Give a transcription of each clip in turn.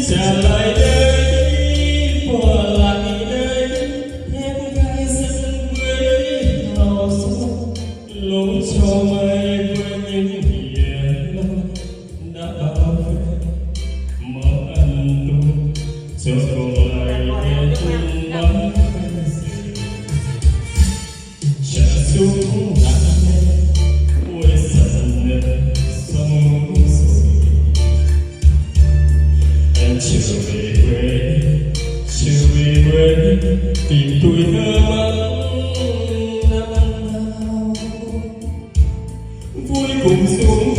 trả lại đây bỏ lại đây thêm gai sân với hào sông lối cho mây với những hiền lòng đã bao về mở ăn luôn cho còn lại nghe chung bắn trả xuống ôi sân sông em chưa về quê tìm tuổi thơ mong năm nào vui cùng xuống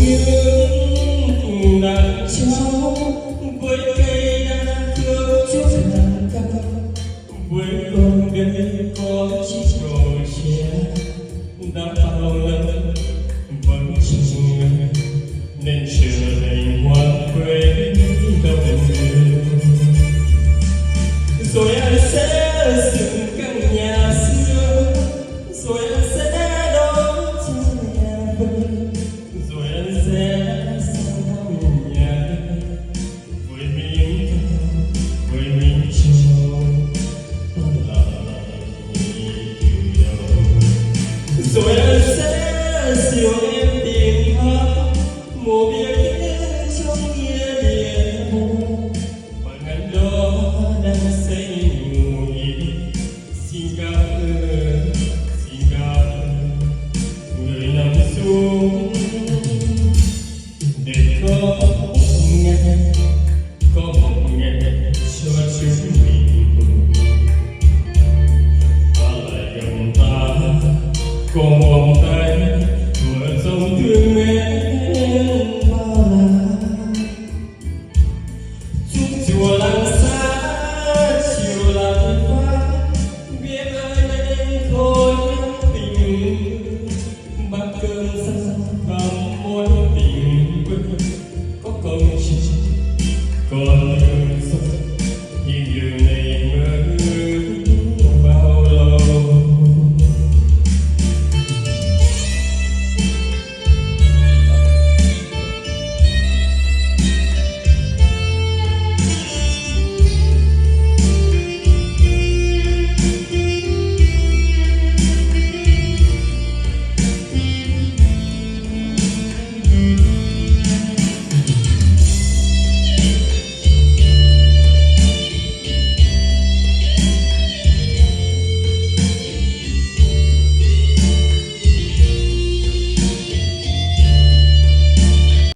những nàng cháu với cây đa thương chút nàng cao với con đây có chiếc cầu tre đã bao lần vẫn chưa ngờ nên trở thành hoa quê đông rồi anh sẽ dựng căn nhà xưa rồi anh sẽ đón cho nhà vơi rồi anh sẽ sang thăm nhà với miếng thơm với miếng trầu là yêu nhau rồi anh sẽ dìu em tìm thăm một biển trong nghĩa địa và ngàn đó đang xây mùi xin cảm ơn người nằm xuống để có một ngày cho chúng mình ta lại gần ta có vòng tay vợ chồng thương mến bao la chúc chùa làng xa chiều làng hoa biết ai đây thôi tình bát cơm xanh và mối tình quên có công trình còn